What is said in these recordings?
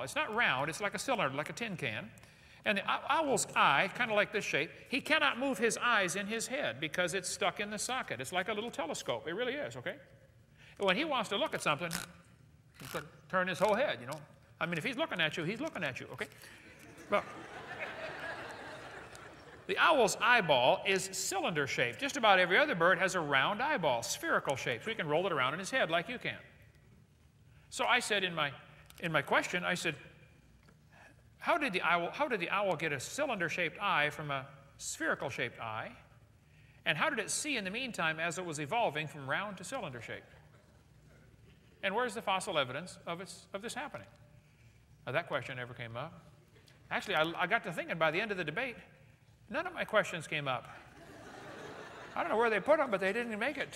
It's not round, it's like a cylinder, like a tin can. And the owl's eye, kind of like this shape, he cannot move his eyes in his head because it's stuck in the socket. It's like a little telescope. It really is, okay? And when he wants to look at something, he's got to turn his whole head, you know. I mean, if he's looking at you, he's looking at you, okay? Well, the owl's eyeball is cylinder-shaped. Just about every other bird has a round eyeball, spherical shape, so he can roll it around in his head like you can. So I said in my question, I said, how did the owl get a cylinder-shaped eye from a spherical-shaped eye? And how did it see in the meantime as it was evolving from round to cylinder-shaped? And where's the fossil evidence of this happening? Now, that question never came up. Actually, I got to thinking by the end of the debate, none of my questions came up. I don't know where they put them, but they didn't make it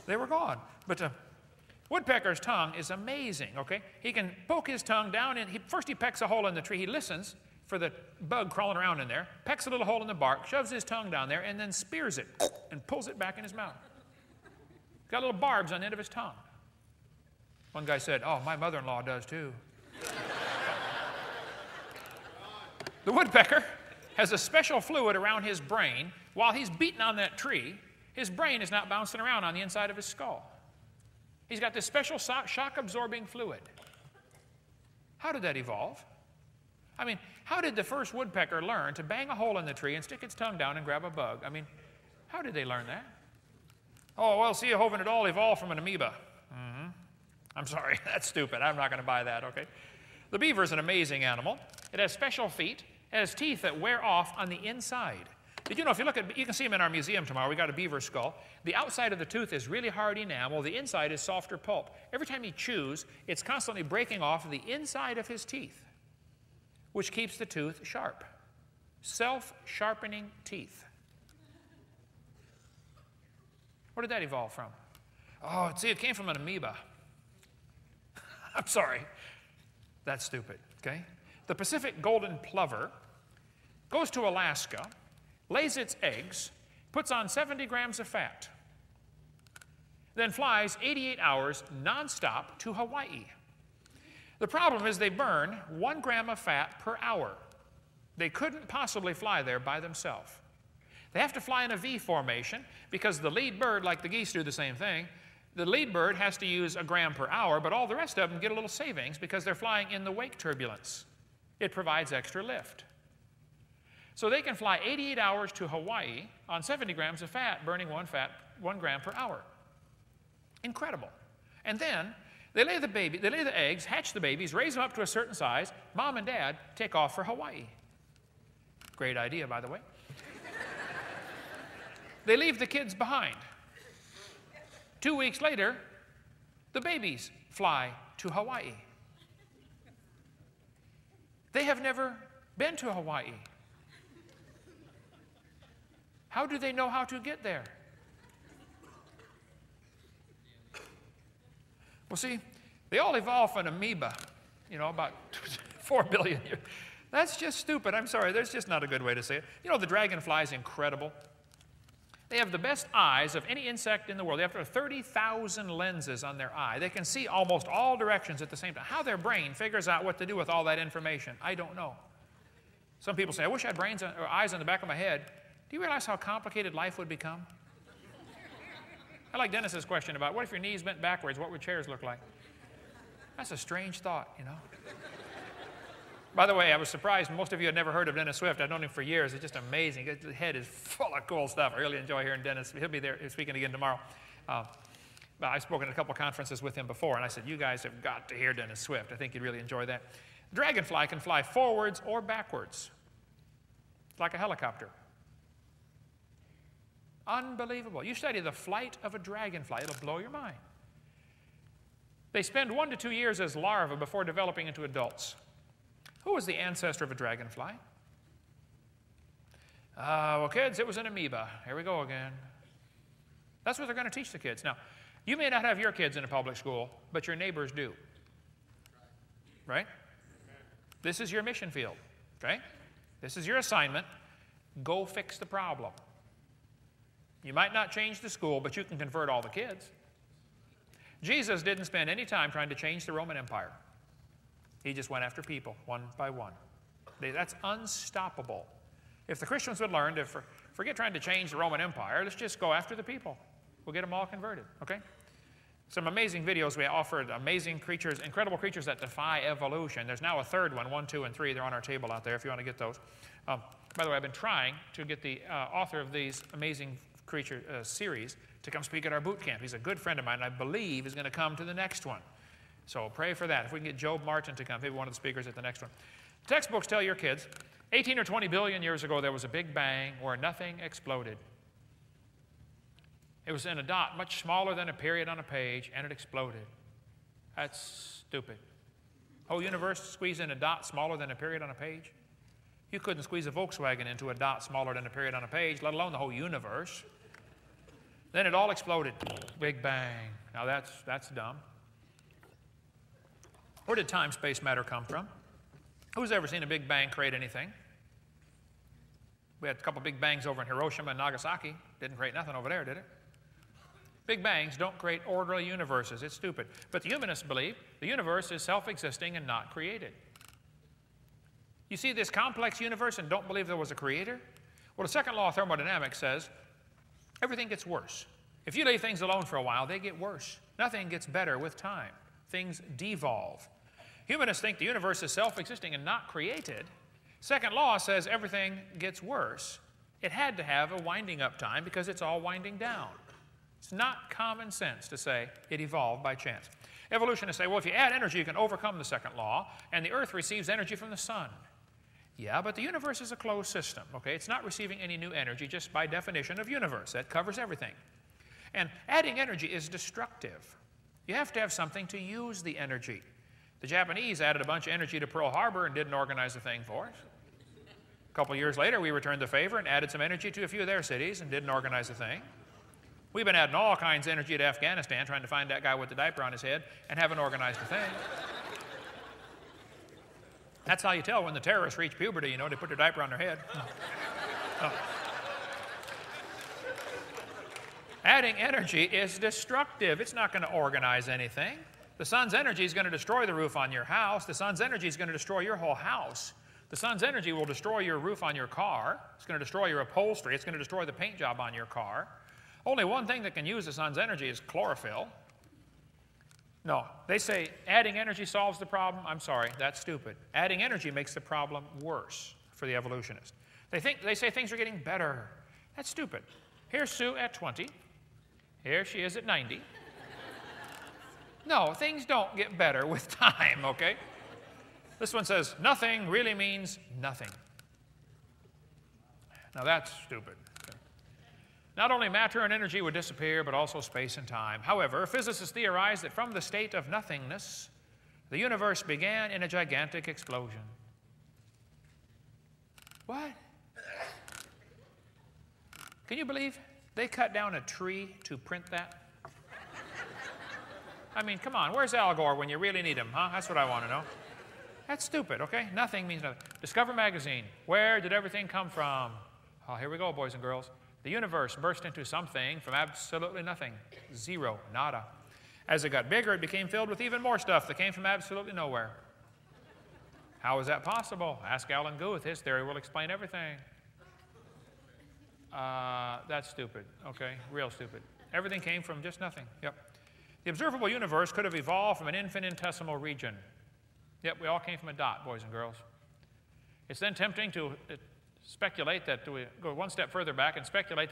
they were gone. But woodpecker's tongue is amazing, okay? He can poke his tongue down, and first he pecks a hole in the tree. He listens for the bug crawling around in there, pecks a little hole in the bark, shoves his tongue down there, and then spears it and pulls it back in his mouth. He's got little barbs on the end of his tongue. One guy said, oh, my mother-in-law does too. The woodpecker has a special fluid around his brain. While he's beating on that tree, his brain is not bouncing around on the inside of his skull. He's got this special shock-absorbing fluid. How did that evolve? I mean, how did the first woodpecker learn to bang a hole in the tree and stick its tongue down and grab a bug? I mean, how did they learn that? Oh, well, see, Hovind, it all evolved from an amoeba. I'm sorry, that's stupid. I'm not going to buy that, okay? The beaver is an amazing animal. It has special feet. It has teeth that wear off on the inside. Did you know, if you look at, you can see them in our museum tomorrow. We got a beaver skull. The outside of the tooth is really hard enamel. The inside is softer pulp. Every time he chews, it's constantly breaking off the inside of his teeth, which keeps the tooth sharp. Self-sharpening teeth. Where did that evolve from? Oh, see, it came from an amoeba. I'm sorry. That's stupid, okay? The Pacific golden plover goes to Alaska, lays its eggs, puts on 70 grams of fat, then flies 88 hours nonstop to Hawaii. The problem is they burn 1 gram of fat per hour. They couldn't possibly fly there by themselves. They have to fly in a V formation because the lead bird, like the geese, do the same thing. The lead bird has to use 1 gram per hour, but all the rest of them get a little savings because they're flying in the wake turbulence. It provides extra lift. So they can fly 88 hours to Hawaii on 70 grams of fat, burning 1 gram per hour. Incredible. And then they lay the eggs, hatch the babies, raise them up to a certain size. Mom and dad take off for Hawaii. Great idea, by the way. They leave the kids behind. 2 weeks later, the babies fly to Hawaii. They have never been to Hawaii. How do they know how to get there? Well, see, they all evolved from amoeba, you know, about 4 billion years. That's just stupid. I'm sorry. There's just not a good way to say it. You know, the dragonfly is incredible. They have the best eyes of any insect in the world. They have 30,000 lenses on their eye. They can see almost all directions at the same time. How their brain figures out what to do with all that information, I don't know. Some people say, I wish I had eyes on the back of my head. Do you realize how complicated life would become? I like Dennis's question about what if your knees bent backwards, what would chairs look like? That's a strange thought, you know. By the way, I was surprised most of you had never heard of Dennis Swift. I've known him for years. It's just amazing. His head is full of cool stuff. I really enjoy hearing Dennis. He'll be there speaking again tomorrow. I've spoken at a couple conferences with him before, and I said, you guys have got to hear Dennis Swift. I think you'd really enjoy that. Dragonfly can fly forwards or backwards. It's like a helicopter. Unbelievable. You study the flight of a dragonfly, it'll blow your mind. They spend 1 to 2 years as larvae before developing into adults. Who was the ancestor of a dragonfly? Well, kids, it was an amoeba. Here we go again. That's what they're going to teach the kids. Now, you may not have your kids in a public school, but your neighbors do. Right? This is your mission field. Okay? This is your assignment. Go fix the problem. You might not change the school, but you can convert all the kids. Jesus didn't spend any time trying to change the Roman Empire. He just went after people, one by one. That's unstoppable. If the Christians would learn to forget trying to change the Roman Empire, let's just go after the people. We'll get them all converted, okay? Some amazing videos we offered, amazing creatures, incredible creatures that defy evolution. There's now a third one, 1, 2, and 3. They're on our table out there if you want to get those. By the way, I've been trying to get the author of these amazing creature series to come speak at our boot camp. He's a good friend of mine, and I believe is going to come to the next one. So pray for that. If we can get Job Martin to come, maybe one of the speakers at the next one. Textbooks tell your kids, 18 or 20 billion years ago, there was a big bang where nothing exploded. It was in a dot much smaller than a period on a page, and it exploded. That's stupid. Whole universe squeezed in a dot smaller than a period on a page? You couldn't squeeze a Volkswagen into a dot smaller than a period on a page, let alone the whole universe. Then it all exploded. Big bang. Now that's dumb. Where did time, space, matter come from? Who's ever seen a big bang create anything? We had a couple big bangs over in Hiroshima and Nagasaki. Didn't create nothing over there, did it? Big bangs don't create orderly universes. It's stupid. But the humanists believe the universe is self-existing and not created. You see this complex universe and don't believe there was a creator? Well, the second law of thermodynamics says everything gets worse. If you leave things alone for a while, they get worse. Nothing gets better with time. Things devolve. Humanists think the universe is self-existing and not created. Second law says everything gets worse. It had to have a winding up time because it's all winding down. It's not common sense to say it evolved by chance. Evolutionists say, well, if you add energy, you can overcome the second law, and the Earth receives energy from the sun. Yeah, but the universe is a closed system, okay? It's not receiving any new energy just by definition of universe. That covers everything. And adding energy is destructive. You have to have something to use the energy. The Japanese added a bunch of energy to Pearl Harbor and didn't organize a thing for us. A couple years later, we returned the favor and added some energy to a few of their cities and didn't organize a thing. We've been adding all kinds of energy to Afghanistan, trying to find that guy with the diaper on his head, and haven't organized a thing. That's how you tell when the terrorists reach puberty, you know, they put their diaper on their head. Oh. Adding energy is destructive. It's not going to organize anything. The sun's energy is going to destroy the roof on your house. The sun's energy is going to destroy your whole house. The sun's energy will destroy your roof on your car. It's going to destroy your upholstery. It's going to destroy the paint job on your car. Only one thing that can use the sun's energy is chlorophyll. No, they say adding energy solves the problem. I'm sorry, that's stupid. Adding energy makes the problem worse for the evolutionist. They say things are getting better. That's stupid. Here's Sue at 20. Here she is at 90. No, things don't get better with time, okay? This one says nothing really means nothing. Now that's stupid. Okay. Not only matter and energy would disappear, but also space and time. However, physicists theorize that from the state of nothingness, the universe began in a gigantic explosion. What? Can you believe they cut down a tree to print that? I mean, come on, where's Al Gore when you really need him, huh? That's what I want to know. That's stupid, okay? Nothing means nothing. Discover magazine. Where did everything come from? Oh, here we go, boys and girls. The universe burst into something from absolutely nothing. Zero, nada. As it got bigger, it became filled with even more stuff that came from absolutely nowhere. How is that possible? Ask Alan Guth. His theory will explain everything. That's stupid, okay? Real stupid. Everything came from just nothing. Yep. The observable universe could have evolved from an infinitesimal region. Yep, we all came from a dot, boys and girls. It's then tempting to speculate that we go one step further back and speculate